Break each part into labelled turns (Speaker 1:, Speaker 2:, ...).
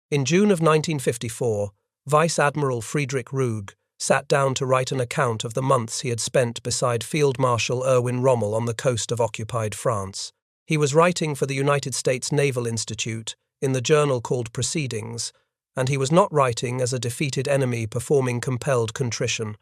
Speaker 1: In June of 1954, Vice Admiral Friedrich Ruge sat down to write an account of the months he had spent beside Field Marshal Rommel on the coast of occupied France. He was writing for the United States Naval Institute in the journal called Proceedings, and he was not writing as a defeated enemy performing compelled contrition.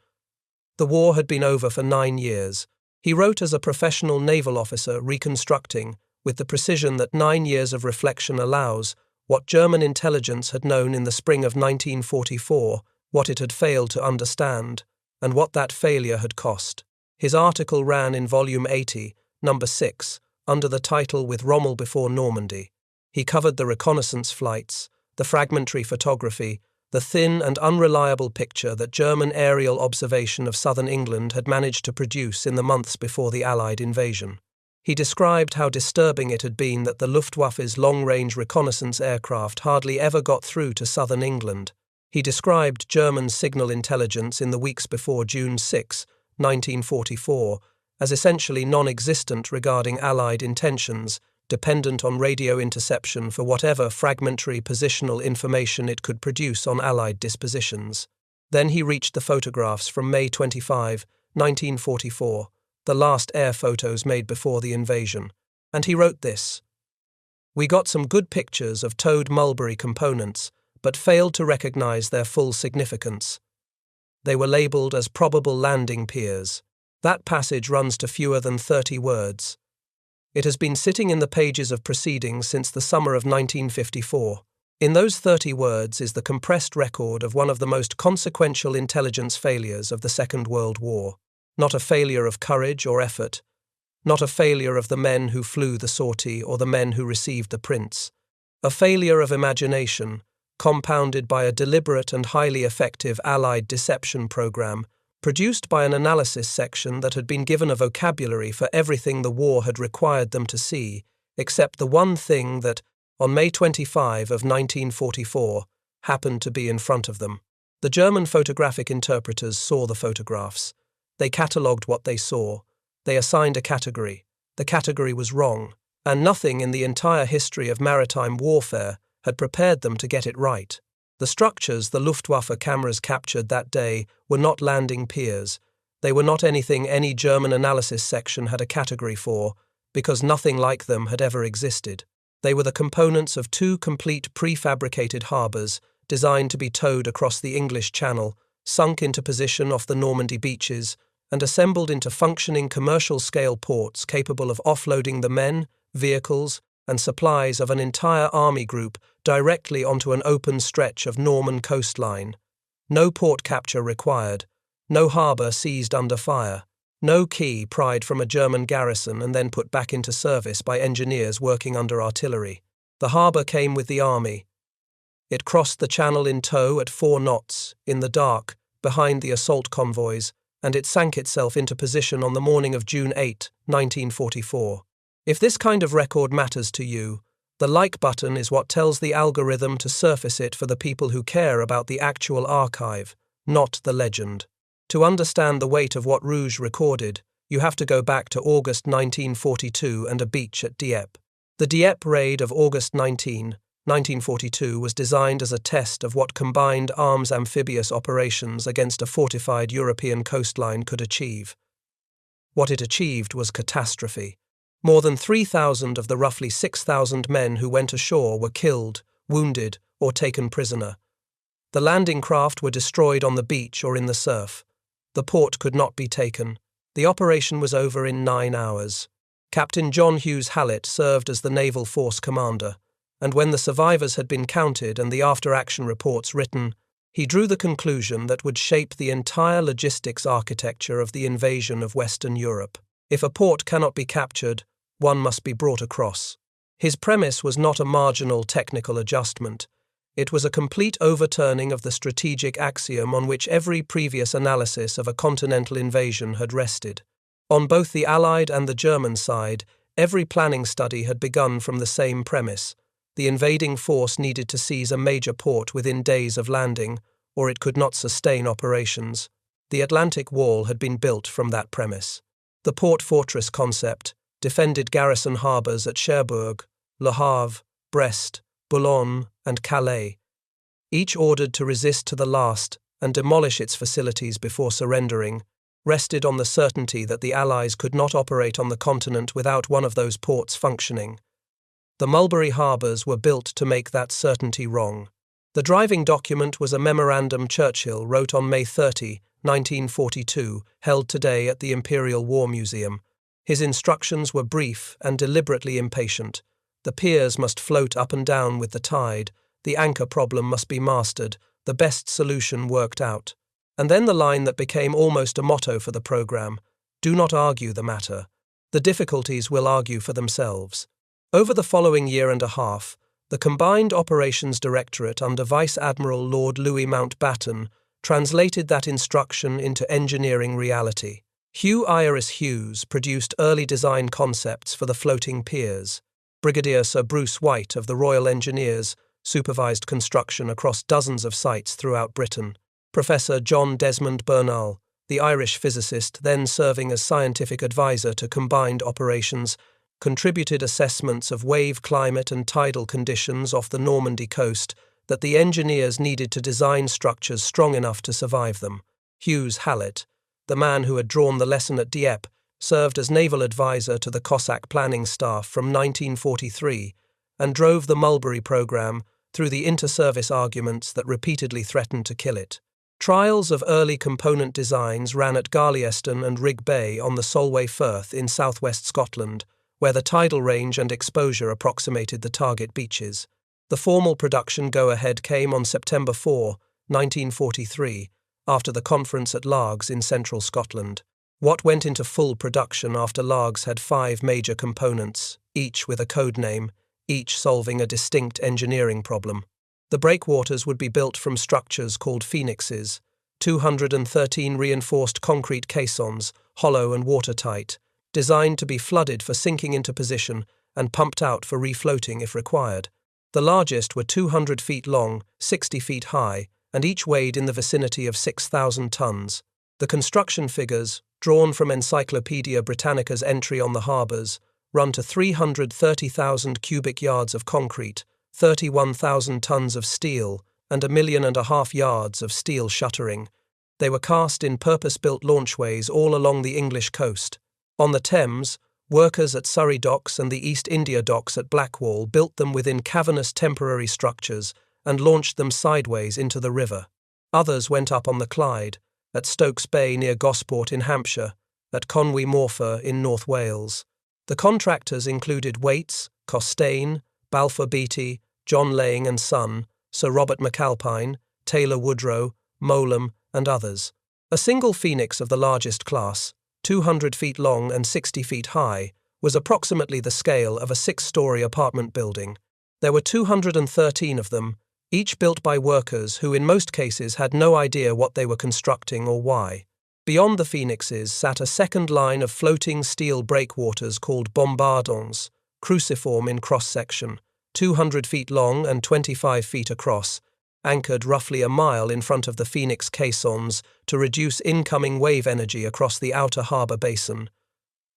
Speaker 1: The war had been over for 9 years. He wrote as a professional naval officer reconstructing, with the precision that 9 years of reflection allows, what German intelligence had known in the spring of 1944, what it had failed to understand, and what that failure had cost. His article ran in Volume 80, Number 6, under the title With Rommel Before Normandy. He covered the reconnaissance flights, the fragmentary photography, the thin and unreliable picture that German aerial observation of southern England had managed to produce in the months before the Allied invasion. He described how disturbing it had been that the Luftwaffe's long-range reconnaissance aircraft hardly ever got through to southern England. He described German signal intelligence in the weeks before June 6, 1944, as essentially non-existent regarding Allied intentions, dependent on radio interception for whatever fragmentary positional information it could produce on Allied dispositions. Then he reached the photographs from May 25, 1944, the last air photos made before the invasion, and he wrote this: "We got some good pictures of towed Mulberry components, but failed to recognize their full significance. They were labeled as probable landing piers. That passage runs to fewer than 30 words. It has been sitting in the pages of proceedings since the summer of 1954. In those 30 words is the compressed record of one of the most consequential intelligence failures of the Second World War. Not a failure of courage or effort, not a failure of the men who flew the sortie or the men who received the prints. A failure of imagination, compounded by a deliberate and highly effective Allied deception program, produced by an analysis section that had been given a vocabulary for everything the war had required them to see, except the one thing that, on May 25 of 1944, happened to be in front of them. The German photographic interpreters saw the photographs. They catalogued what they saw. They assigned a category. The category was wrong, and nothing in the entire history of maritime warfare had prepared them to get it right. The structures the Luftwaffe cameras captured that day were not landing piers. They were not anything any German analysis section had a category for, because nothing like them had ever existed. They were the components of 2 complete prefabricated harbours designed to be towed across the English Channel, sunk into position off the Normandy beaches, and assembled into functioning commercial-scale ports capable of offloading the men, vehicles, and supplies of an entire army group directly onto an open stretch of Norman coastline. No port capture required, no harbour seized under fire, no key pried from a German garrison and then put back into service by engineers working under artillery. The harbour came with the army. It crossed the channel in tow at 4 knots, in the dark, behind the assault convoys, and it sank itself into position on the morning of June 8, 1944. If this kind of record matters to you, the like button is what tells the algorithm to surface it for the people who care about the actual archive, not the legend. To understand the weight of what Ruge recorded, you have to go back to August 1942 and a beach at Dieppe. The Dieppe raid of August 19, 1942 was designed as a test of what combined arms amphibious operations against a fortified European coastline could achieve. What it achieved was catastrophe. More than 3,000 of the roughly 6,000 men who went ashore were killed, wounded, or taken prisoner. The landing craft were destroyed on the beach or in the surf. The port could not be taken. The operation was over in 9 hours. Captain John Hughes Hallett served as the naval force commander, and when the survivors had been counted and the after-action reports written, he drew the conclusion that would shape the entire logistics architecture of the invasion of Western Europe. If a port cannot be captured, one must be brought across. His premise was not a marginal technical adjustment. It was a complete overturning of the strategic axiom on which every previous analysis of a continental invasion had rested. On both the Allied and the German side, every planning study had begun from the same premise. The invading force needed to seize a major port within days of landing, or it could not sustain operations. The Atlantic Wall had been built from that premise. The port fortress concept defended garrison harbours at Cherbourg, Le Havre, Brest, Boulogne, and Calais, each ordered to resist to the last and demolish its facilities before surrendering, rested on the certainty that the Allies could not operate on the continent without one of those ports functioning. The Mulberry harbours were built to make that certainty wrong. The driving document was a memorandum Churchill wrote on May 30, 1942, held today at the Imperial War Museum. His instructions were brief and deliberately impatient. The piers must float up and down with the tide, the anchor problem must be mastered, the best solution worked out. And then the line that became almost a motto for the programme: do not argue the matter. The difficulties will argue for themselves. Over the following year and a half, the Combined Operations Directorate under Vice Admiral Lord Louis Mountbatten translated that instruction into engineering reality. Hugh Iris Hughes produced early design concepts for the floating piers. Brigadier Sir Bruce White of the Royal Engineers supervised construction across dozens of sites throughout Britain. Professor John Desmond Bernal, the Irish physicist then serving as scientific advisor to Combined Operations, contributed assessments of wave climate and tidal conditions off the Normandy coast that the engineers needed to design structures strong enough to survive them. Hughes Hallett, the man who had drawn the lesson at Dieppe, served as naval advisor to the Cossack planning staff from 1943 and drove the Mulberry programme through the inter-service arguments that repeatedly threatened to kill it. Trials of early component designs ran at Garlieston and Rig Bay on the Solway Firth in southwest Scotland, where the tidal range and exposure approximated the target beaches. The formal production go-ahead came on September 4, 1943, after the conference at Largs in central Scotland. What went into full production after Largs had 5 major components, each with a code name, each solving a distinct engineering problem. The breakwaters would be built from structures called phoenixes, 213 reinforced concrete caissons, hollow and watertight, designed to be flooded for sinking into position and pumped out for refloating if required. The largest were 200 feet long, 60 feet high, and each weighed in the vicinity of 6,000 tons. The construction figures, drawn from Encyclopaedia Britannica's entry on the harbours, run to 330,000 cubic yards of concrete, 31,000 tons of steel, and 1.5 million yards of steel shuttering. They were cast in purpose-built launchways all along the English coast. On the Thames, workers at Surrey Docks and the East India Docks at Blackwall built them within cavernous temporary structures and launched them sideways into the river. Others went up on the Clyde, at Stokes Bay near Gosport in Hampshire, at Conwy Morfa in North Wales. The contractors included Waits, Costain, Balfour Beatty, John Laying and Son, Sir Robert McAlpine, Taylor Woodrow, Molam, and others. A single phoenix of the largest class, 200 feet long and 60 feet high, was approximately the scale of a 6-story apartment building. There were 213 of them, each built by workers who in most cases had no idea what they were constructing or why. Beyond the phoenixes sat a second line of floating steel breakwaters called bombardons, cruciform in cross-section, 200 feet long and 25 feet across, anchored roughly a mile in front of the Phoenix caissons to reduce incoming wave energy across the outer harbour basin.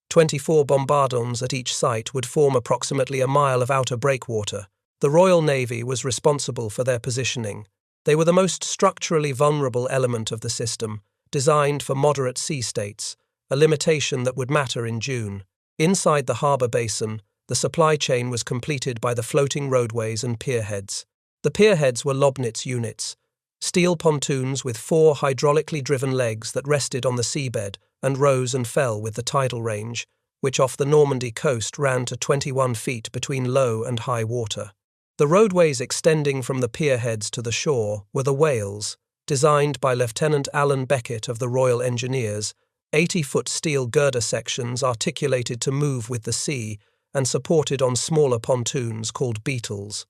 Speaker 1: 24 bombardons at each site would form approximately a mile of outer breakwater. The Royal Navy was responsible for their positioning. They were the most structurally vulnerable element of the system, designed for moderate sea states, a limitation that would matter in June. Inside the harbour basin, the supply chain was completed by the floating roadways and pierheads. The pierheads were Lobnitz units, steel pontoons with 4 hydraulically driven legs that rested on the seabed and rose and fell with the tidal range, which off the Normandy coast ran to 21 feet between low and high water. The roadways extending from the pierheads to the shore were the Whales, designed by Lieutenant Alan Beckett of the Royal Engineers, 80-foot steel girder sections articulated to move with the sea and supported on smaller pontoons called beetles.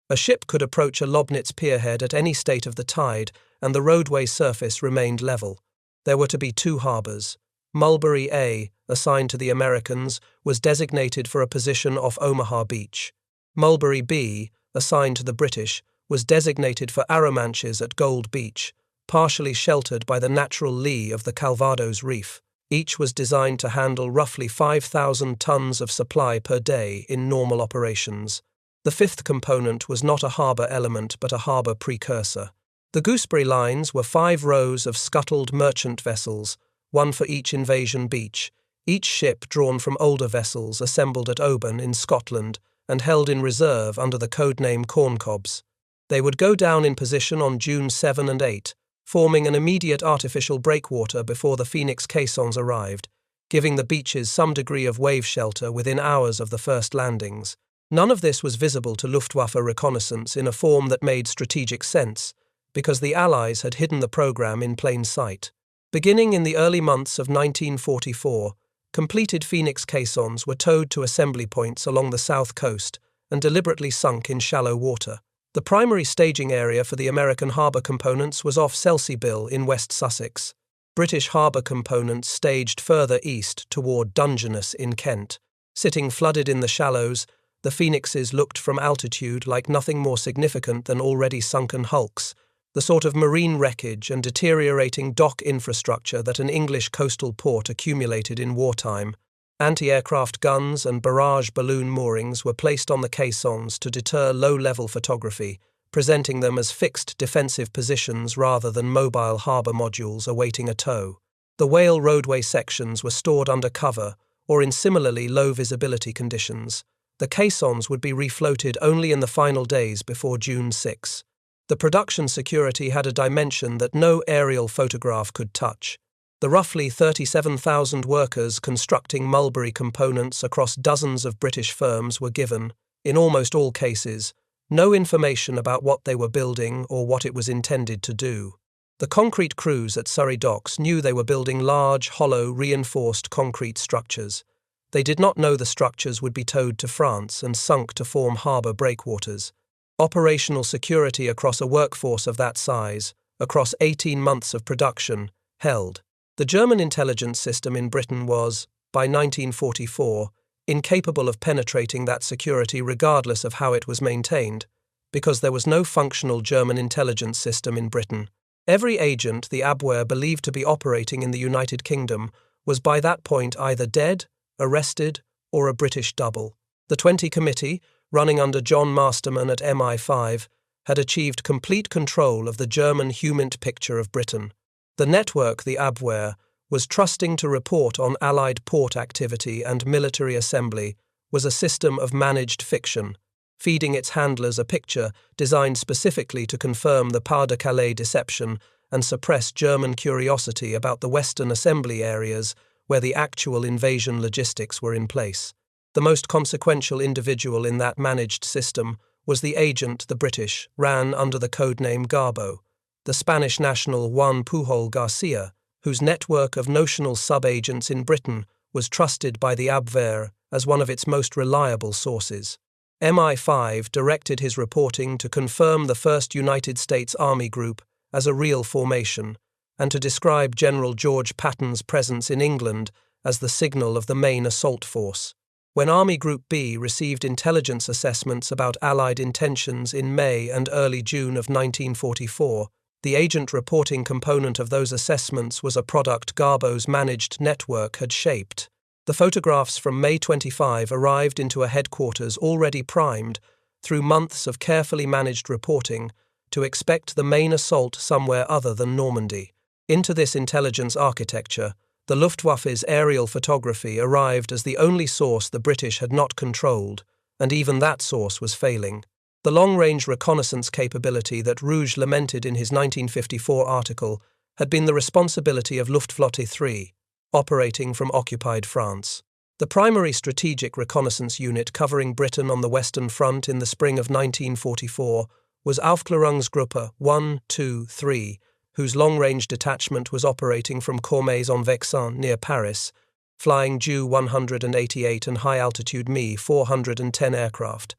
Speaker 1: A ship could approach a Lobnitz pierhead at any state of the tide, and the roadway surface remained level. There were to be 2 harbours. Mulberry A, assigned to the Americans, was designated for a position off Omaha Beach. Mulberry B, assigned to the British, was designated for Arromanches at Gold Beach, partially sheltered by the natural lee of the Calvados Reef. Each was designed to handle roughly 5,000 tons of supply per day in normal operations. The fifth component was not a harbour element but a harbour precursor. The Gooseberry lines were 5 rows of scuttled merchant vessels, one for each invasion beach, each ship drawn from older vessels assembled at Oban in Scotland and held in reserve under the codename Corncobs. They would go down in position on June 7 and 8, forming an immediate artificial breakwater before the Phoenix caissons arrived, giving the beaches some degree of wave shelter within hours of the first landings. None of this was visible to Luftwaffe reconnaissance in a form that made strategic sense, because the Allies had hidden the program in plain sight. Beginning in the early months of 1944, completed Phoenix caissons were towed to assembly points along the south coast and deliberately sunk in shallow water. The primary staging area for the American harbour components was off Selseybill in West Sussex. British harbour components staged further east toward Dungeness in Kent. Sitting flooded in the shallows, the Phoenixes looked from altitude like nothing more significant than already sunken hulks, the sort of marine wreckage and deteriorating dock infrastructure that an English coastal port accumulated in wartime. Anti-aircraft guns and barrage balloon moorings were placed on the caissons to deter low-level photography, presenting them as fixed defensive positions rather than mobile harbour modules awaiting a tow. The whale roadway sections were stored under cover or in similarly low visibility conditions. The caissons would be refloated only in the final days before June 6. The production security had a dimension that no aerial photograph could touch. The roughly 37,000 workers constructing Mulberry components across dozens of British firms were given, in almost all cases, no information about what they were building or what it was intended to do. The concrete crews at Surrey docks knew they were building large, hollow, reinforced concrete structures. They did not know the structures would be towed to France and sunk to form harbour breakwaters. Operational security across a workforce of that size, across 18 months of production, held. The German intelligence system in Britain was, by 1944, incapable of penetrating that security regardless of how it was maintained, because there was no functional German intelligence system in Britain. Every agent the Abwehr believed to be operating in the United Kingdom was by that point either dead, arrested, or a British double. The 20 Committee, running under John Masterman at MI5, had achieved complete control of the German Humint picture of Britain. The network, the Abwehr, was trusting to report on Allied port activity and military assembly, was a system of managed fiction, feeding its handlers a picture designed specifically to confirm the Pas-de-Calais deception and suppress German curiosity about the Western assembly areas where the actual invasion logistics were in place. The most consequential individual in that managed system was the agent the British ran under the codename Garbo, the Spanish national Juan Pujol Garcia, whose network of notional sub-agents in Britain was trusted by the Abwehr as one of its most reliable sources. MI5 directed his reporting to confirm the 1st United States Army Group as a real formation, and to describe General George Patton's presence in England as the signal of the main assault force. When Army Group B received intelligence assessments about Allied intentions in May and early June of 1944, the agent reporting component of those assessments was a product Garbo's managed network had shaped. The photographs from May 25 arrived into a headquarters already primed, through months of carefully managed reporting, to expect the main assault somewhere other than Normandy. Into this intelligence architecture, the Luftwaffe's aerial photography arrived as the only source the British had not controlled, and even that source was failing. The long-range reconnaissance capability that Ruge lamented in his 1954 article had been the responsibility of Luftwaffe 3, operating from occupied France. The primary strategic reconnaissance unit covering Britain on the Western Front in the spring of 1944 was Aufklärungsgruppe 1, 2, 3, whose long-range detachment was operating from Cormeilles-en-Vexin near Paris, flying Ju-188 and high-altitude Mi-410 aircraft.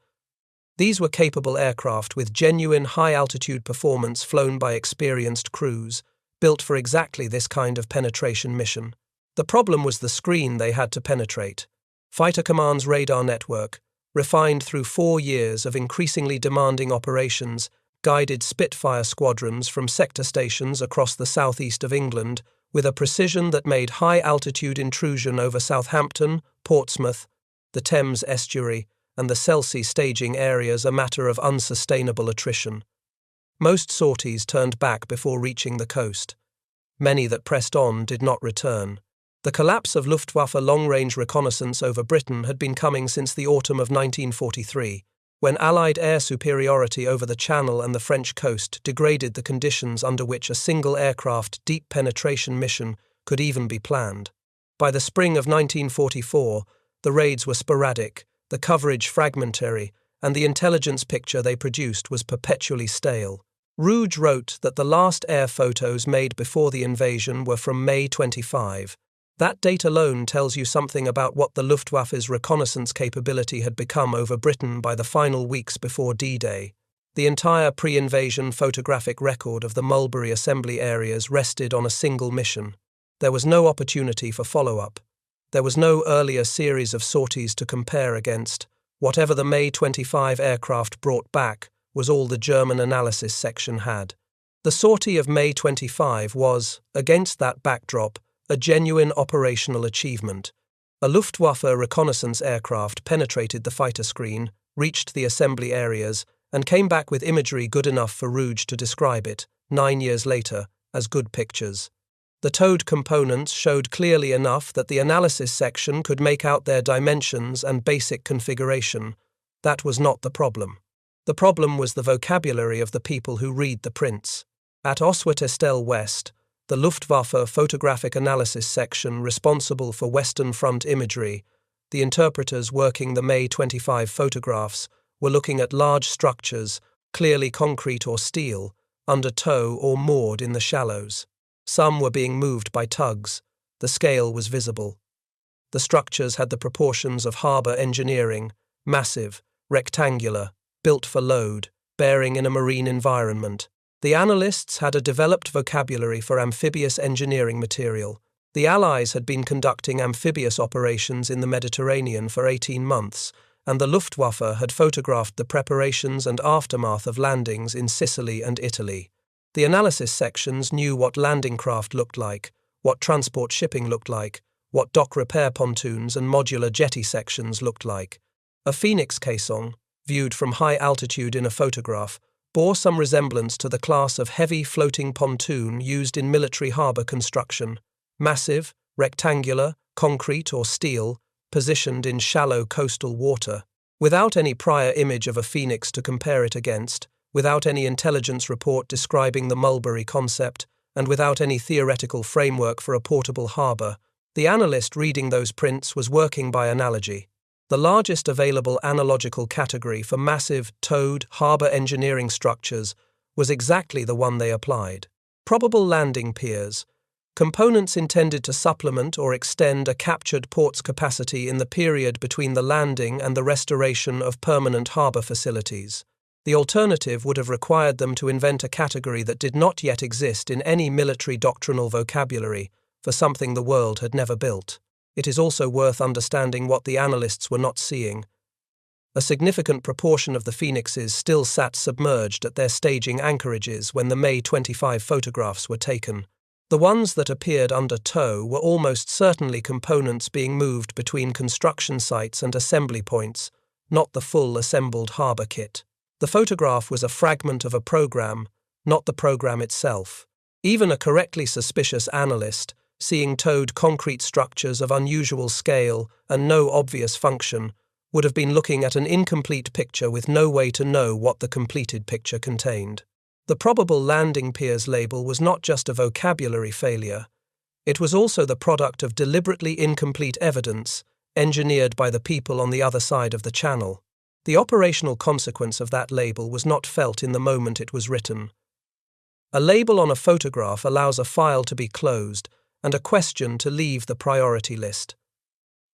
Speaker 1: These were capable aircraft with genuine high-altitude performance flown by experienced crews, built for exactly this kind of penetration mission. The problem was the screen they had to penetrate. Fighter Command's radar network, refined through 4 years of increasingly demanding operations, guided Spitfire squadrons from sector stations across the southeast of England with a precision that made high-altitude intrusion over Southampton, Portsmouth, the Thames estuary, and the Selsey staging areas a matter of unsustainable attrition. Most sorties turned back before reaching the coast. Many that pressed on did not return. The collapse of Luftwaffe long-range reconnaissance over Britain had been coming since the autumn of 1943, when Allied air superiority over the Channel and the French coast degraded the conditions under which a single aircraft deep penetration mission could even be planned. By the spring of 1944, the raids were sporadic, the coverage fragmentary, and the intelligence picture they produced was perpetually stale. Ruge wrote that the last air photos made before the invasion were from May 25. That date alone tells you something about what the Luftwaffe's reconnaissance capability had become over Britain by the final weeks before D-Day. The entire pre-invasion photographic record of the Mulberry assembly areas rested on a single mission. There was no opportunity for follow-up. There was no earlier series of sorties to compare against. Whatever the May 25 aircraft brought back was all the German analysis section had. The sortie of May 25 was, against that backdrop, a genuine operational achievement. A Luftwaffe reconnaissance aircraft penetrated the fighter screen, reached the assembly areas, and came back with imagery good enough for Ruge to describe it, 9 years later, as good pictures. The towed components showed clearly enough that the analysis section could make out their dimensions and basic configuration. That was not the problem. The problem was the vocabulary of the people who read the prints. At Oswestelle West, the Luftwaffe photographic analysis section responsible for Western Front imagery, the interpreters working the May 25 photographs were looking at large structures, clearly concrete or steel, under tow or moored in the shallows. Some were being moved by tugs. The scale was visible. The structures had the proportions of harbour engineering, massive, rectangular, built for load, bearing in a marine environment. The analysts had a developed vocabulary for amphibious engineering material. The Allies had been conducting amphibious operations in the Mediterranean for 18 months, and the Luftwaffe had photographed the preparations and aftermath of landings in Sicily and Italy. The analysis sections knew what landing craft looked like, what transport shipping looked like, what dock repair pontoons and modular jetty sections looked like. A Phoenix caisson, viewed from high altitude in a photograph, bore some resemblance to the class of heavy floating pontoon used in military harbour construction, massive, rectangular, concrete or steel, positioned in shallow coastal water. Without any prior image of a Phoenix to compare it against, without any intelligence report describing the Mulberry concept, and without any theoretical framework for a portable harbour, the analyst reading those prints was working by analogy. The largest available analogical category for massive, towed, harbour engineering structures was exactly the one they applied. Probable landing piers, components intended to supplement or extend a captured port's capacity in the period between the landing and the restoration of permanent harbour facilities. The alternative would have required them to invent a category that did not yet exist in any military doctrinal vocabulary for something the world had never built. It is also worth understanding what the analysts were not seeing. A significant proportion of the Phoenixes still sat submerged at their staging anchorages when the May 25 photographs were taken. The ones that appeared under tow were almost certainly components being moved between construction sites and assembly points, not the full assembled harbour kit. The photograph was a fragment of a program, not the program itself. Even a correctly suspicious analyst, seeing towed concrete structures of unusual scale and no obvious function, would have been looking at an incomplete picture with no way to know what the completed picture contained. The probable landing piers label was not just a vocabulary failure. It was also the product of deliberately incomplete evidence, engineered by the people on the other side of the channel. The operational consequence of that label was not felt in the moment it was written. A label on a photograph allows a file to be closed and a question to leave the priority list.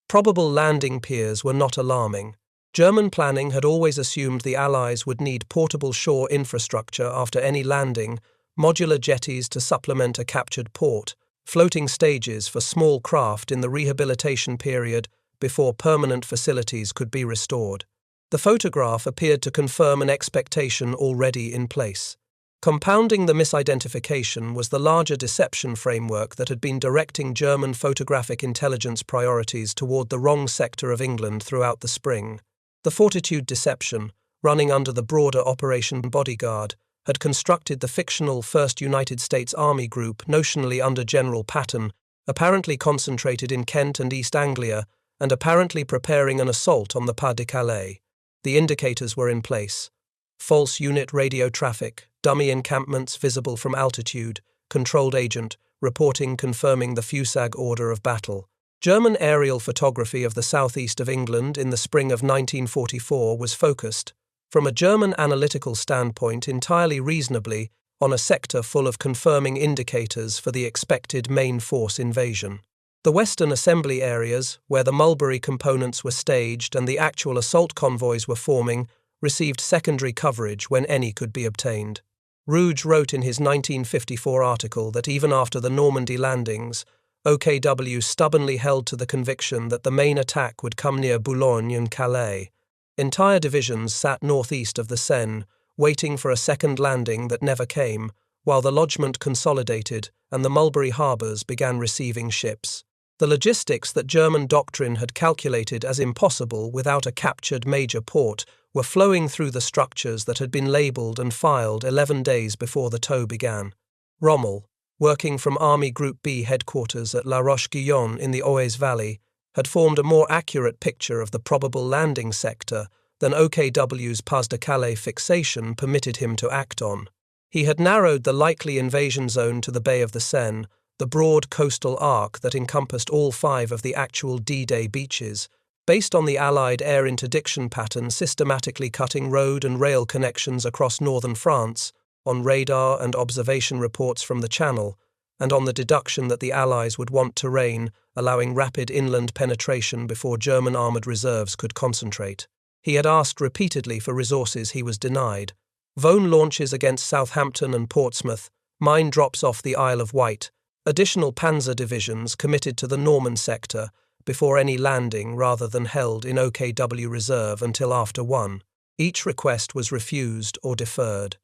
Speaker 1: Probable landing piers were not alarming. German planning had always assumed the Allies would need portable shore infrastructure after any landing, modular jetties to supplement a captured port, floating stages for small craft in the rehabilitation period before permanent facilities could be restored. The photograph appeared to confirm an expectation already in place. Compounding the misidentification was the larger deception framework that had been directing German photographic intelligence priorities toward the wrong sector of England throughout the spring. The Fortitude deception, running under the broader Operation Bodyguard, had constructed the fictional 1st United States Army Group notionally under General Patton, apparently concentrated in Kent and East Anglia, and apparently preparing an assault on the Pas-de-Calais. The indicators were in place. False unit radio traffic, dummy encampments visible from altitude, controlled agent, reporting confirming the FUSAG order of battle. German aerial photography of the southeast of England in the spring of 1944 was focused, from a German analytical standpoint entirely reasonably, on a sector full of confirming indicators for the expected main force invasion. The western assembly areas, where the Mulberry components were staged and the actual assault convoys were forming, received secondary coverage when any could be obtained. Ruge wrote in his 1954 article that even after the Normandy landings, OKW stubbornly held to the conviction that the main attack would come near Boulogne and Calais. Entire divisions sat northeast of the Seine, waiting for a second landing that never came, while the lodgment consolidated and the Mulberry harbours began receiving ships. The logistics that German doctrine had calculated as impossible without a captured major port were flowing through the structures that had been labelled and filed 11 days before the tow began. Rommel, working from Army Group B headquarters at La Roche-Guyon in the Oise Valley, had formed a more accurate picture of the probable landing sector than OKW's Pas-de-Calais fixation permitted him to act on. He had narrowed the likely invasion zone to the Bay of the Seine, the broad coastal arc that encompassed all 5 of the actual D-Day beaches, based on the Allied air interdiction pattern systematically cutting road and rail connections across northern France, on radar and observation reports from the Channel, and on the deduction that the Allies would want terrain, allowing rapid inland penetration before German armoured reserves could concentrate. He had asked repeatedly for resources he was denied. Vone launches against Southampton and Portsmouth, mine drops off the Isle of Wight, additional panzer divisions committed to the Norman sector before any landing rather than held in OKW reserve until after 1. Each request was refused or deferred.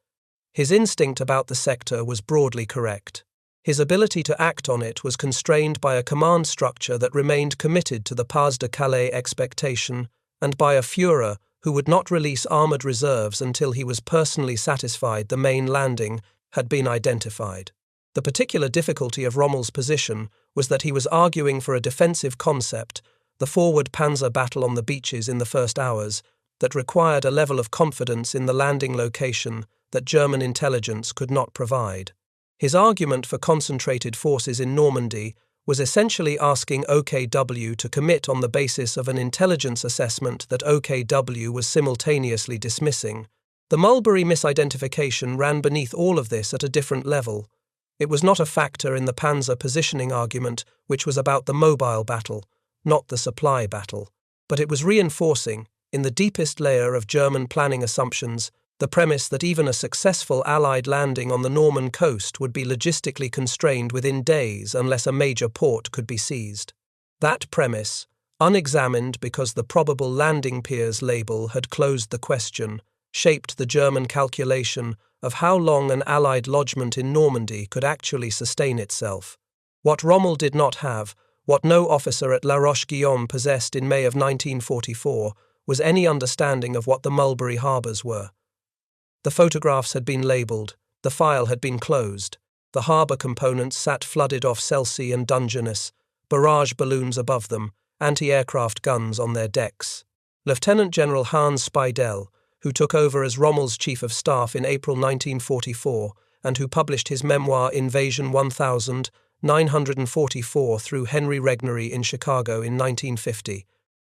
Speaker 1: His instinct about the sector was broadly correct. His ability to act on it was constrained by a command structure that remained committed to the Pas-de-Calais expectation and by a Führer who would not release armoured reserves until he was personally satisfied the main landing had been identified. The particular difficulty of Rommel's position was that he was arguing for a defensive concept, the forward panzer battle on the beaches in the first hours, that required a level of confidence in the landing location that German intelligence could not provide. His argument for concentrated forces in Normandy was essentially asking OKW to commit on the basis of an intelligence assessment that OKW was simultaneously dismissing. The Mulberry misidentification ran beneath all of this at a different level. It was not a factor in the panzer positioning argument, which was about the mobile battle, not the supply battle, but it was reinforcing, in the deepest layer of German planning assumptions, the premise that even a successful Allied landing on the Norman coast would be logistically constrained within days unless a major port could be seized. That premise, unexamined because the probable landing Piers label had closed the question, shaped the German calculation of how long an Allied lodgment in Normandy could actually sustain itself. What Rommel did not have, what no officer at La Roche-Guyon possessed in May of 1944, was any understanding of what the Mulberry harbours were. The photographs had been labelled, the file had been closed, the harbour components sat flooded off Selsey and Dungeness, barrage balloons above them, anti-aircraft guns on their decks. Lieutenant General Hans Speidel, who took over as Rommel's Chief of Staff in April 1944 and who published his memoir Invasion 1944 through Henry Regnery in Chicago in 1950,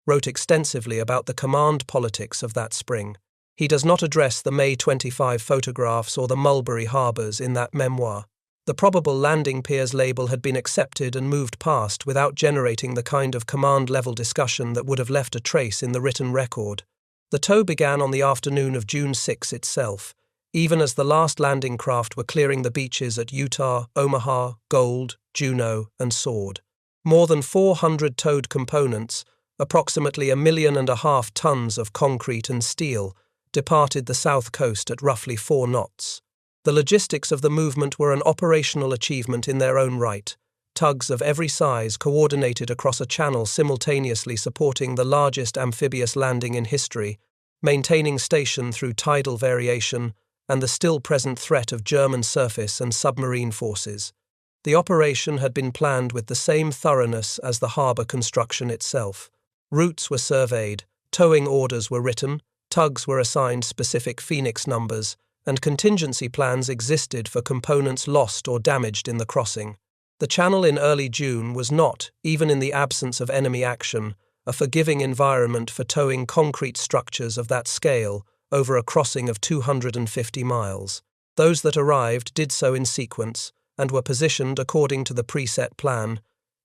Speaker 1: wrote extensively about the command politics of that spring. He does not address the May 25 photographs or the Mulberry harbours in that memoir. The probable landing Piers label had been accepted and moved past without generating the kind of command-level discussion that would have left a trace in the written record. The tow began on the afternoon of June 6 itself, even as the last landing craft were clearing the beaches at Utah, Omaha, Gold, Juneau, and Sword. More than 400 towed components, approximately 1.5 million tons of concrete and steel, departed the south coast at roughly 4 knots. The logistics of the movement were an operational achievement in their own right, tugs of every size coordinated across a channel simultaneously supporting the largest amphibious landing in history, maintaining station through tidal variation and the still-present threat of German surface and submarine forces. The operation had been planned with the same thoroughness as the harbour construction itself. Routes were surveyed, towing orders were written, tugs were assigned specific Phoenix numbers, and contingency plans existed for components lost or damaged in the crossing. The channel in early June was not, even in the absence of enemy action, a forgiving environment for towing concrete structures of that scale over a crossing of 250 miles. Those that arrived did so in sequence and were positioned according to the preset plan.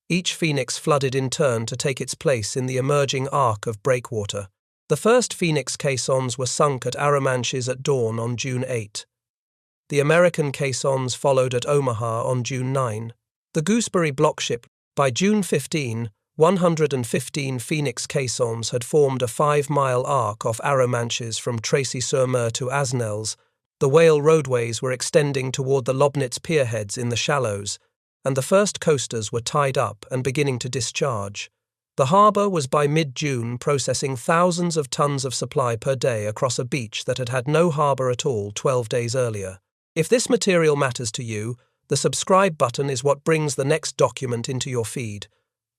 Speaker 1: Each Phoenix flooded in turn to take its place in the emerging arc of breakwater. The first Phoenix caissons were sunk at Arromanches at dawn on June 8. The American caissons followed at Omaha on June 9. The Gooseberry blockship, by June 15, 115 Phoenix caissons had formed a 5-mile arc off Arromanches from Tracy-sur-Mer to Asnelles. The whale roadways were extending toward the Lobnitz pierheads in the shallows, and the first coasters were tied up and beginning to discharge. The harbour was by mid-June processing thousands of tons of supply per day across a beach that had had no harbour at all 12 days earlier. If this material matters to you, the subscribe button is what brings the next document into your feed.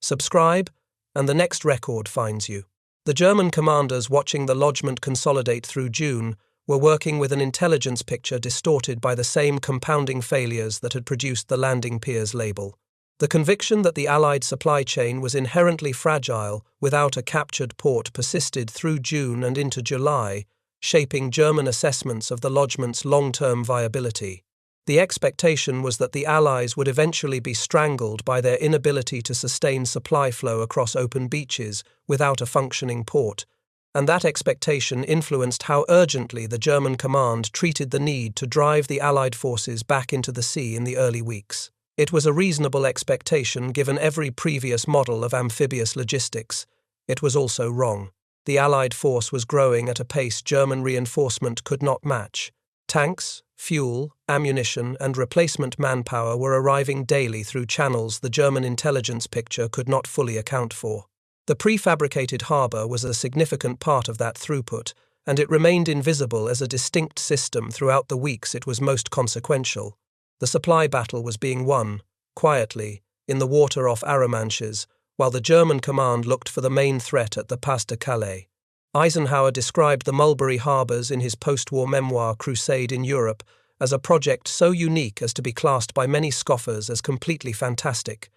Speaker 1: Subscribe, and the next record finds you. The German commanders watching the lodgment consolidate through June were working with an intelligence picture distorted by the same compounding failures that had produced the landing Piers label. The conviction that the Allied supply chain was inherently fragile without a captured port persisted through June and into July, shaping German assessments of the lodgement's long-term viability. The expectation was that the Allies would eventually be strangled by their inability to sustain supply flow across open beaches without a functioning port, and that expectation influenced how urgently the German command treated the need to drive the Allied forces back into the sea in the early weeks. It was a reasonable expectation given every previous model of amphibious logistics. It was also wrong. The Allied force was growing at a pace German reinforcement could not match. Tanks, fuel, ammunition, and replacement manpower were arriving daily through channels the German intelligence picture could not fully account for. The prefabricated harbour was a significant part of that throughput, and it remained invisible as a distinct system throughout the weeks it was most consequential. The supply battle was being won, quietly, in the water off Arromanches, while the German command looked for the main threat at the Pas-de-Calais. Eisenhower described the Mulberry harbours in his post-war memoir Crusade in Europe as a project so unique as to be classed by many scoffers as completely fantastic.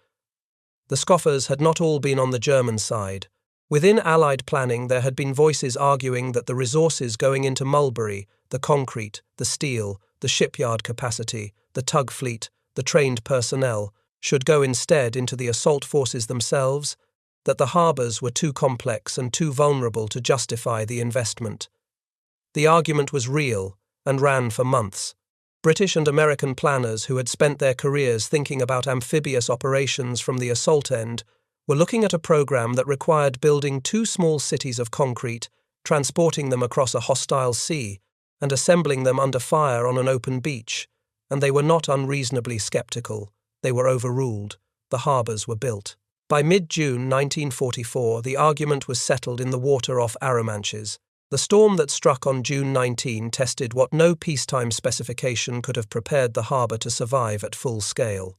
Speaker 1: The scoffers had not all been on the German side. Within Allied planning there had been voices arguing that the resources going into Mulberry, the concrete, the steel, the shipyard capacity, the tug fleet, the trained personnel, should go instead into the assault forces themselves, that the harbours were too complex and too vulnerable to justify the investment. The argument was real and ran for months. British and American planners who had spent their careers thinking about amphibious operations from the assault end were looking at a program that required building 2 small cities of concrete, transporting them across a hostile sea, and assembling them under fire on an open beach, and they were not unreasonably sceptical. They were overruled. The harbours were built. By mid-June 1944, the argument was settled in the water off Arromanches. The storm that struck on June 19 tested what no peacetime specification could have prepared the harbour to survive at full scale.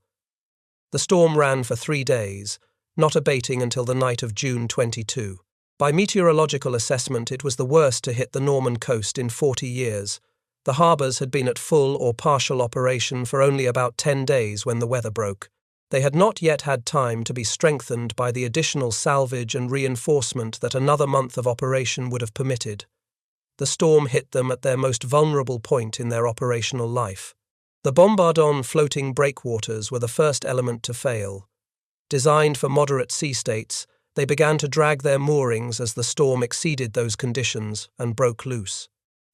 Speaker 1: The storm ran for 3 days, not abating until the night of June 22. By meteorological assessment, it was the worst to hit the Norman coast in 40 years. The harbours had been at full or partial operation for only about 10 days when the weather broke. They had not yet had time to be strengthened by the additional salvage and reinforcement that another month of operation would have permitted. The storm hit them at their most vulnerable point in their operational life. The bombardon floating breakwaters were the first element to fail. Designed for moderate sea states, they began to drag their moorings as the storm exceeded those conditions and broke loose.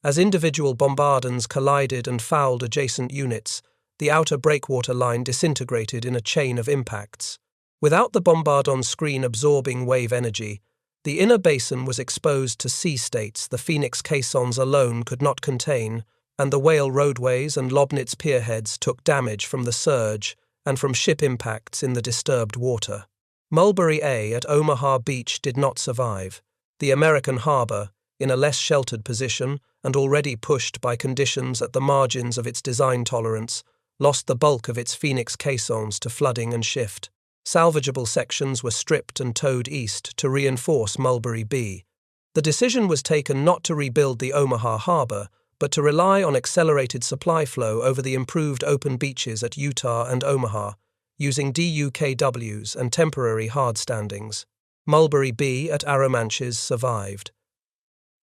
Speaker 1: As individual bombardons collided and fouled adjacent units, the outer breakwater line disintegrated in a chain of impacts. Without the bombardon screen absorbing wave energy, the inner basin was exposed to sea states the Phoenix caissons alone could not contain, and the whale roadways and Lobnitz pierheads took damage from the surge and from ship impacts in the disturbed water. Mulberry A at Omaha Beach did not survive. The American harbor, in a less sheltered position and already pushed by conditions at the margins of its design tolerance, lost the bulk of its Phoenix caissons to flooding and shift. Salvageable sections were stripped and towed east to reinforce Mulberry B. The decision was taken not to rebuild the Omaha harbor, but to rely on accelerated supply flow over the improved open beaches at Utah and Omaha, using DUKWs and temporary hard standings. Mulberry B at Arromanches survived.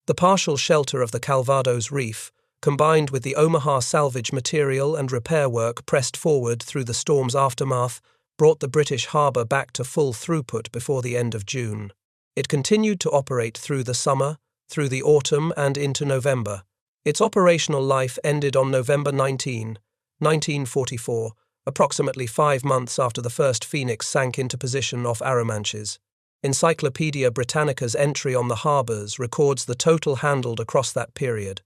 Speaker 1: The partial shelter of the Calvados Reef, combined with the Omaha salvage material and repair work pressed forward through the storm's aftermath, brought the British harbour back to full throughput before the end of June. It continued to operate through the summer, through the autumn and into November. Its operational life ended on November 19, 1944, approximately 5 months after the first Phoenix sank into position off Arromanches. Encyclopaedia Britannica's entry on the harbours records the total handled across that period.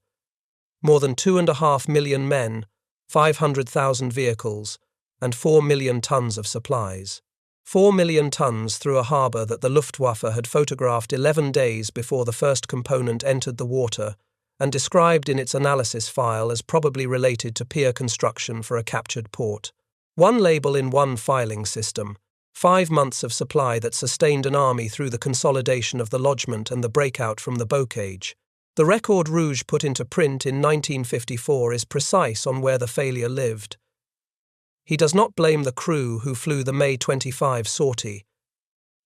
Speaker 1: More than 2.5 million men, 500,000 vehicles, and 4 million tons of supplies. 4 million tons through a harbour that the Luftwaffe had photographed 11 days before the first component entered the water and described in its analysis file as probably related to pier construction for a captured port. One label in one filing system. 5 months of supply that sustained an army through the consolidation of the lodgement and the breakout from the bocage. The record Ruge put into print in 1954 is precise on where the failure lived. He does not blame the crew who flew the May 25 sortie.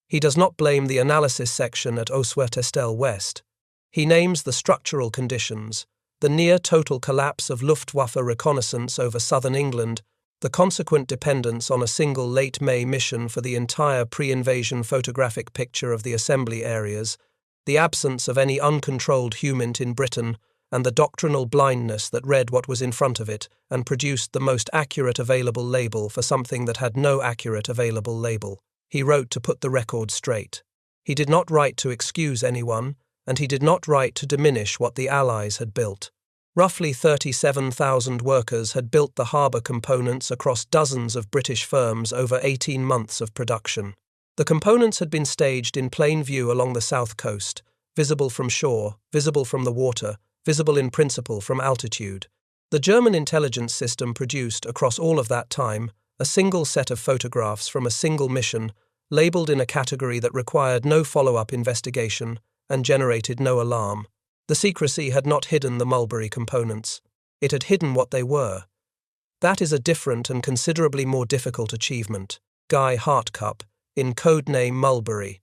Speaker 1: He does not blame the analysis section at Oswertestel West. He names the structural conditions, the near-total collapse of Luftwaffe reconnaissance over southern England, the consequent dependence on a single late May mission for the entire pre-invasion photographic picture of the assembly areas, the absence of any uncontrolled humint in Britain, and the doctrinal blindness that read what was in front of it and produced the most accurate available label for something that had no accurate available label. He wrote to put the record straight. He did not write to excuse anyone, and he did not write to diminish what the Allies had built. Roughly 37,000 workers had built the harbour components across dozens of British firms over 18 months of production. The components had been staged in plain view along the south coast, visible from shore, visible from the water, visible in principle from altitude. The German intelligence system produced, across all of that time, a single set of photographs from a single mission, labelled in a category that required no follow-up investigation and generated no alarm. The secrecy had not hidden the Mulberry components. It had hidden what they were. That is a different and considerably more difficult achievement. Guy Hartcup, in codename Mulberry.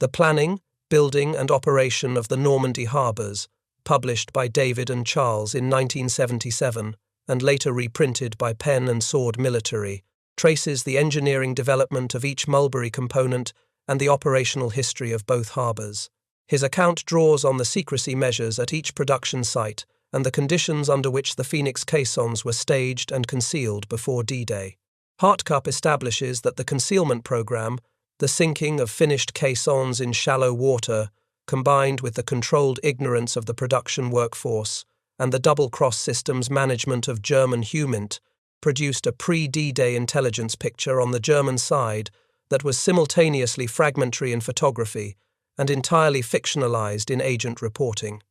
Speaker 1: The Planning, Building and Operation of the Normandy Harbours, published by David and Charles in 1977 and later reprinted by Pen and Sword Military, traces the engineering development of each Mulberry component and the operational history of both harbours. His account draws on the secrecy measures at each production site and the conditions under which the Phoenix caissons were staged and concealed before D-Day. Hartcup establishes that the concealment program, the sinking of finished caissons in shallow water, combined with the controlled ignorance of the production workforce and the double-cross systems management of German humint, produced a pre-D-Day intelligence picture on the German side that was simultaneously fragmentary in photography and entirely fictionalized in agent reporting.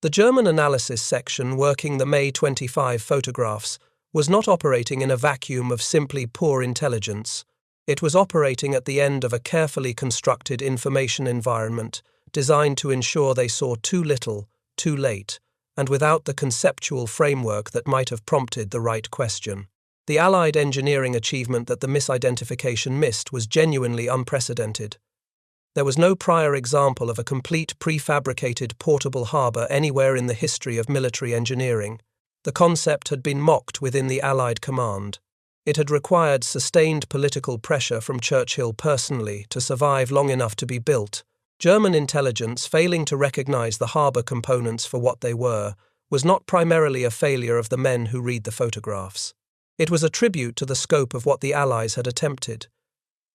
Speaker 1: The German analysis section working the May 25 photographs was not operating in a vacuum of simply poor intelligence. It was operating at the end of a carefully constructed information environment designed to ensure they saw too little, too late, and without the conceptual framework that might have prompted the right question. The Allied engineering achievement that the misidentification missed was genuinely unprecedented. There was no prior example of a complete prefabricated portable harbour anywhere in the history of military engineering. The concept had been mocked within the Allied command. It had required sustained political pressure from Churchill personally to survive long enough to be built. German intelligence failing to recognise the harbour components for what they were was not primarily a failure of the men who read the photographs. It was a tribute to the scope of what the Allies had attempted.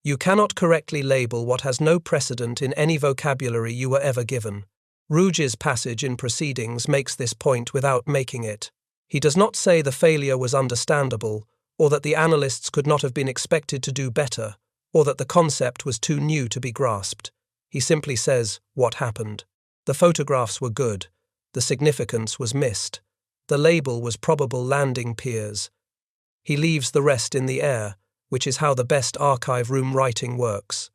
Speaker 1: You cannot correctly label what has no precedent in any vocabulary you were ever given. Ruge's passage in Proceedings makes this point without making it. He does not say the failure was understandable or that the analysts could not have been expected to do better, or that the concept was too new to be grasped. He simply says what happened. The photographs were good. The significance was missed. The label was probable landing Piers. He leaves the rest in the air, which is how the best archive room writing works.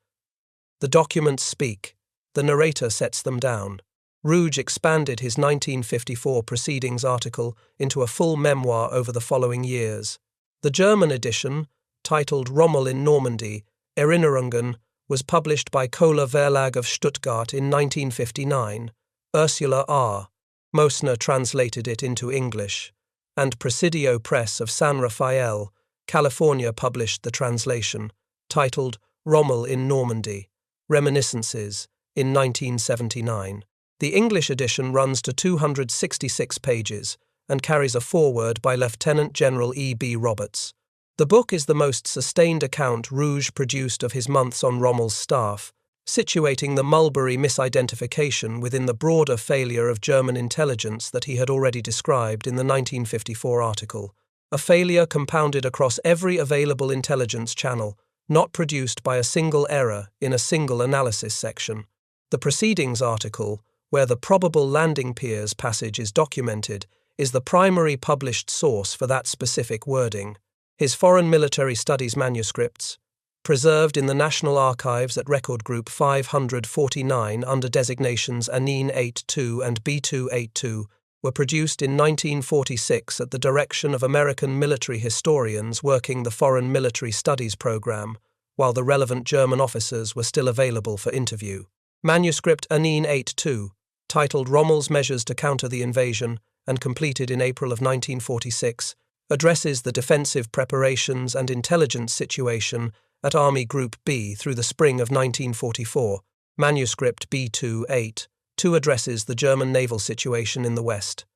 Speaker 1: The documents speak. The narrator sets them down. Ruge expanded his 1954 Proceedings article into a full memoir over the following years. The German edition, titled Rommel in Normandy, Erinnerungen, was published by Kohler Verlag of Stuttgart in 1959. Ursula R. Mosner translated it into English, and Presidio Press of San Rafael, California published the translation, titled Rommel in Normandy, Reminiscences, in 1979. The English edition runs to 266 pages and carries a foreword by Lieutenant General E.B. Roberts. The book is the most sustained account Ruge produced of his months on Rommel's staff, situating the Mulberry misidentification within the broader failure of German intelligence that he had already described in the 1954 article, a failure compounded across every available intelligence channel, not produced by a single error in a single analysis section. The Proceedings article, where the probable landing Piers passage is documented, is the primary published source for that specific wording. His Foreign Military Studies manuscripts, preserved in the National Archives at Record Group 549 under designations ANIN 82 and B282, were produced in 1946 at the direction of American military historians working the Foreign Military Studies program, while the relevant German officers were still available for interview. Manuscript ANIN 82, titled Rommel's Measures to Counter the Invasion, and completed in April of 1946, addresses the defensive preparations and intelligence situation at Army Group B through the spring of 1944. Manuscript B28 addresses the German naval situation in the West.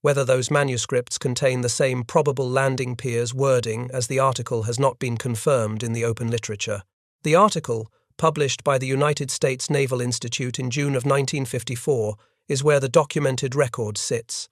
Speaker 1: Whether those manuscripts contain the same probable landing Piers wording as the article has not been confirmed in the open literature. The article, published by the United States Naval Institute in June of 1954, is where the documented record sits.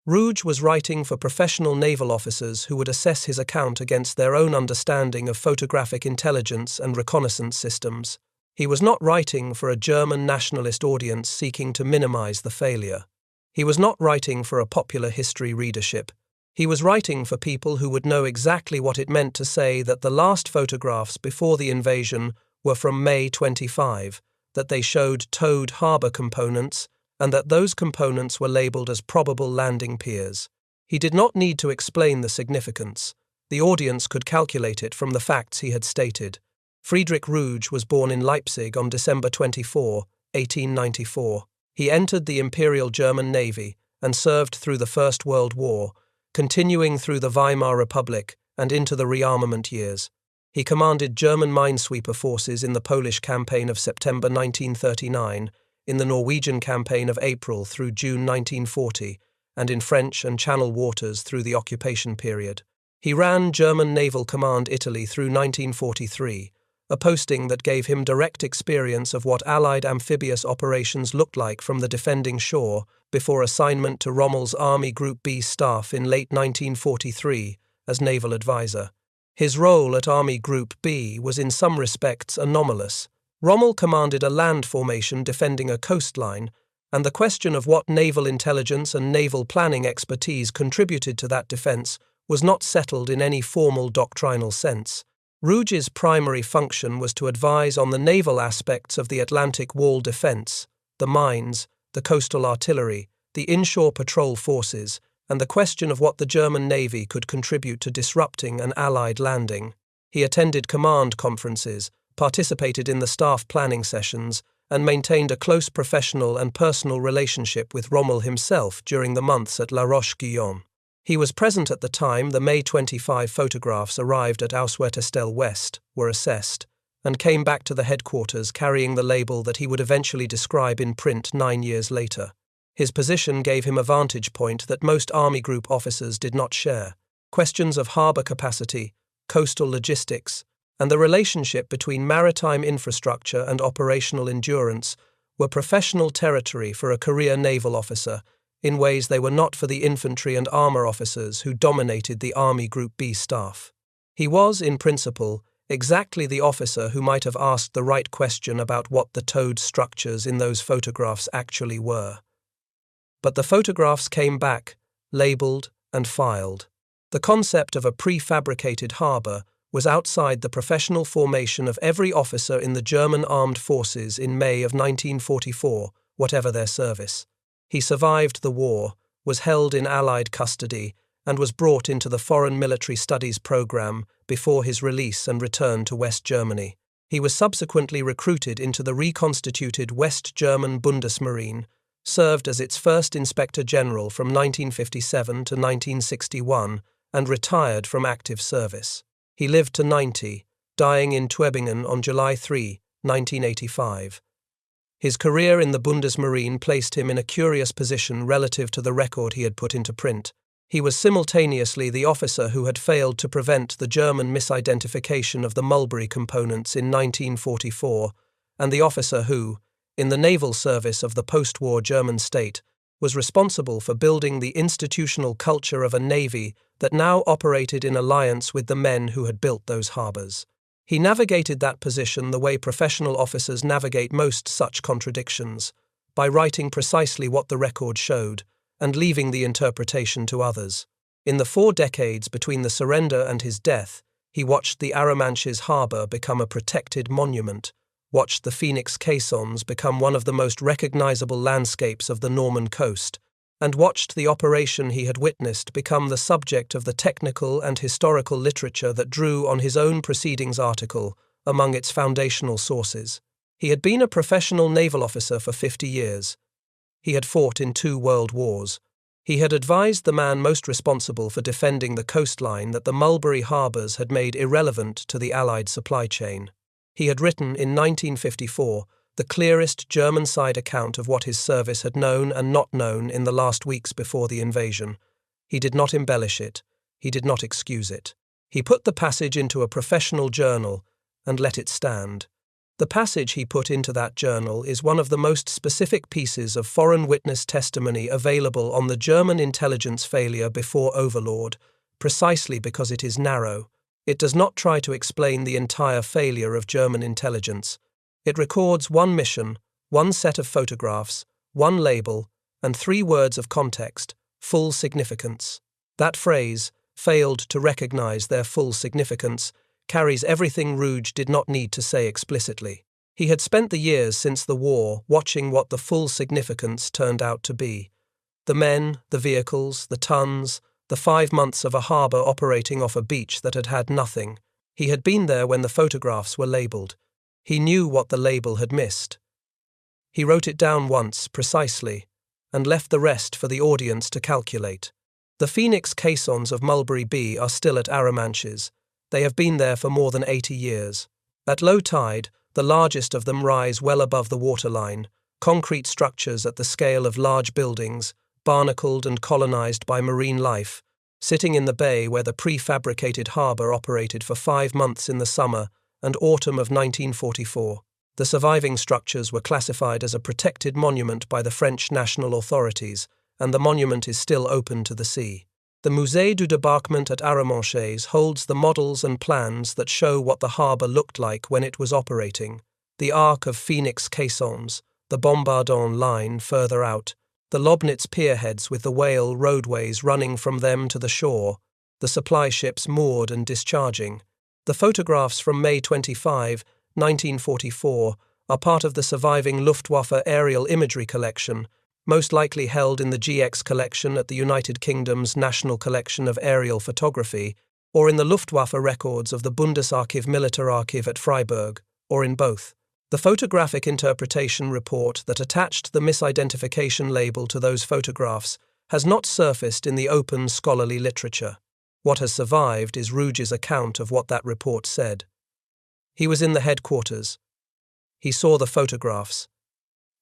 Speaker 1: Ruge was writing for professional naval officers who would assess his account against their own understanding of photographic intelligence and reconnaissance systems. He was not writing for a German nationalist audience seeking to minimize the failure. He was not writing for a popular history readership. He was writing for people who would know exactly what it meant to say that the last photographs before the invasion were from May 25, that they showed towed harbour components, and that those components were labelled as probable landing Piers. He did not need to explain the significance. The audience could calculate it from the facts he had stated. Friedrich Ruge was born in Leipzig on December 24, 1894. He entered the Imperial German Navy and served through the First World War, continuing through the Weimar Republic and into the rearmament years. He commanded German minesweeper forces in the Polish campaign of September 1939, in the Norwegian campaign of April through June 1940, and in French and Channel waters through the occupation period. He ran German Naval Command Italy through 1943, a posting that gave him direct experience of what Allied amphibious operations looked like from the defending shore before assignment to Rommel's Army Group B staff in late 1943 as naval advisor. His role at Army Group B was in some respects anomalous. Rommel commanded a land formation defending a coastline, and the question of what naval intelligence and naval planning expertise contributed to that defense was not settled in any formal doctrinal sense. Ruge's primary function was to advise on the naval aspects of the Atlantic Wall defense, the mines, the coastal artillery, the inshore patrol forces, and the question of what the German Navy could contribute to disrupting an Allied landing. He attended command conferences, participated in the staff planning sessions, and maintained a close professional and personal relationship with Rommel himself during the months at La Roche-Guyon. He was present at the time the May 25 photographs arrived at Auschwitz West, were assessed, and came back to the headquarters carrying the label that he would eventually describe in print 9 years later. His position gave him a vantage point that most Army Group officers did not share. Questions of harbour capacity, coastal logistics, and the relationship between maritime infrastructure and operational endurance were professional territory for a career naval officer, in ways they were not for the infantry and armour officers who dominated the Army Group B staff. He was, in principle, exactly the officer who might have asked the right question about what the towed structures in those photographs actually were. But the photographs came back, labelled and filed. The concept of a prefabricated harbour was outside the professional formation of every officer in the German armed forces in May of 1944, whatever their service. He survived the war, was held in Allied custody, and was brought into the Foreign Military Studies program before his release and return to West Germany. He was subsequently recruited into the reconstituted West German Bundesmarine, served as its first Inspector General from 1957 to 1961, and retired from active service. He lived to 90, dying in Tübingen on July 3, 1985. His career in the Bundesmarine placed him in a curious position relative to the record he had put into print. He was simultaneously the officer who had failed to prevent the German misidentification of the Mulberry components in 1944, and the officer who, in the naval service of the post-war German state, was responsible for building the institutional culture of a navy that now operated in alliance with the men who had built those harbours. He navigated that position the way professional officers navigate most such contradictions, by writing precisely what the record showed, and leaving the interpretation to others. In the 4 decades between the surrender and his death, he watched the Arromanches harbour become a protected monument, watched the Phoenix caissons become one of the most recognizable landscapes of the Norman coast, and watched the operation he had witnessed become the subject of the technical and historical literature that drew on his own Proceedings article among its foundational sources. He had been a professional naval officer for 50 years. He had fought in 2 world wars. He had advised the man most responsible for defending the coastline that the Mulberry harbours had made irrelevant to the Allied supply chain. He had written in 1954 the clearest German-side account of what his service had known and not known in the last weeks before the invasion. He did not embellish it. He did not excuse it. He put the passage into a professional journal and let it stand. The passage he put into that journal is one of the most specific pieces of foreign witness testimony available on the German intelligence failure before Overlord, precisely because it is narrow. It does not try to explain the entire failure of German intelligence. It records 1 mission, 1 set of photographs, 1 label, and 3 words of context, full significance. That phrase, failed to recognize their full significance, carries everything Ruge did not need to say explicitly. He had spent the years since the war watching what the full significance turned out to be. The men, the vehicles, the tons, the 5 months of a harbour operating off a beach that had had nothing. He had been there when the photographs were labelled. He knew what the label had missed. He wrote it down once, precisely, and left the rest for the audience to calculate. The Phoenix caissons of Mulberry B are still at Arromanches. They have been there for more than 80 years. At low tide, the largest of them rise well above the waterline, concrete structures at the scale of large buildings, barnacled and colonized by marine life, sitting in the bay where the prefabricated harbour operated for 5 months in the summer and autumn of 1944. The surviving structures were classified as a protected monument by the French national authorities, and the monument is still open to the sea. The Musée du Débarquement at Arromanches holds the models and plans that show what the harbour looked like when it was operating. The arc of Phoenix caissons, the Bombardon line further out, the Lobnitz pierheads with the whale roadways running from them to the shore, the supply ships moored and discharging. The photographs from May 25, 1944, are part of the surviving Luftwaffe aerial imagery collection, most likely held in the GX collection at the United Kingdom's National Collection of Aerial Photography, or in the Luftwaffe records of the Bundesarchiv Militärarchiv at Freiburg, or in both. The photographic interpretation report that attached the misidentification label to those photographs has not surfaced in the open scholarly literature. What has survived is Ruge's account of what that report said. He was in the headquarters. He saw the photographs.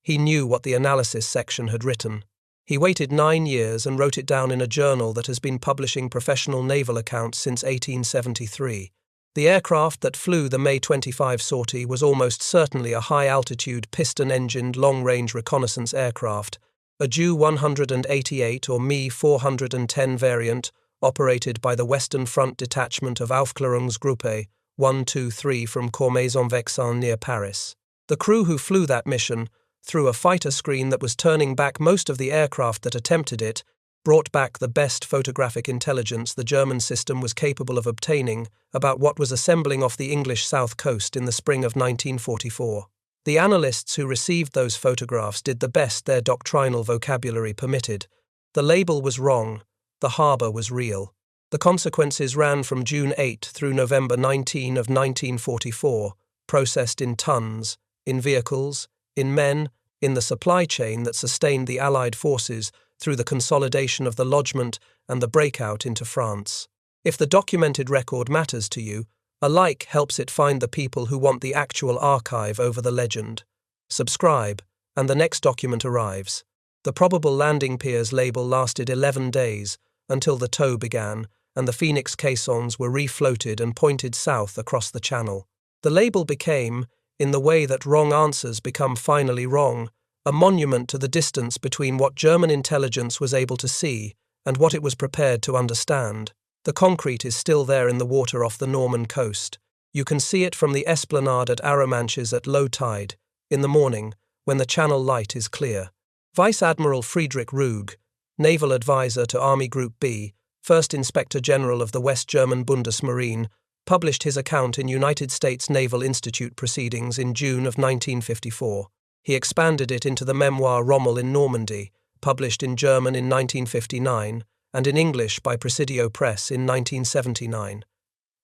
Speaker 1: He knew what the analysis section had written. He waited 9 years and wrote it down in a journal that has been publishing professional naval accounts since 1873. The aircraft that flew the May 25 sortie was almost certainly a high-altitude, piston-engined, long-range reconnaissance aircraft, a Ju-188 or Mi-410 variant operated by the Western Front Detachment of Aufklärungsgruppe 123 from Cormaison-Vexin near Paris. The crew who flew that mission, through a fighter screen that was turning back most of the aircraft that attempted it, brought back the best photographic intelligence the German system was capable of obtaining about what was assembling off the English south coast in the spring of 1944. The analysts who received those photographs did the best their doctrinal vocabulary permitted. The label was wrong, the harbour was real. The consequences ran from June 8 through November 19 of 1944, processed in tons, in vehicles, in men, in the supply chain that sustained the Allied forces through the consolidation of the lodgment and the breakout into France. If the documented record matters to you, a like helps it find the people who want the actual archive over the legend. Subscribe, and the next document arrives. The probable landing piers label lasted 11 days, until the tow began, and the Phoenix caissons were refloated and pointed south across the channel. The label became, in the way that wrong answers become finally wrong, a monument to the distance between what German intelligence was able to see and what it was prepared to understand. The concrete is still there in the water off the Norman coast. You can see it from the esplanade at Arromanches at low tide, in the morning, when the channel light is clear. Vice Admiral Friedrich Ruge, Naval Advisor to Army Group B, First Inspector General of the West German Bundesmarine, published his account in United States Naval Institute Proceedings in June of 1954. He expanded it into the memoir Rommel in Normandy, published in German in 1959, and in English by Presidio Press in 1979.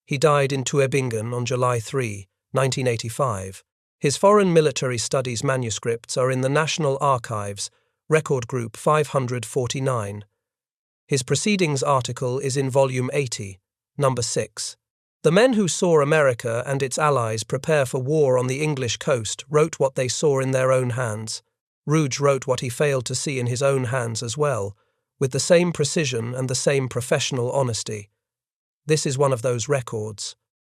Speaker 1: He died in Tübingen on July 3, 1985. His foreign military studies manuscripts are in the National Archives, Record Group 549. His Proceedings article is in Volume 80, Number 6. The men who saw America and its allies prepare for war on the English coast wrote what they saw in their own hands. Ruge wrote what he failed to see in his own hands as well, with the same precision and the same professional honesty. This is one of those records.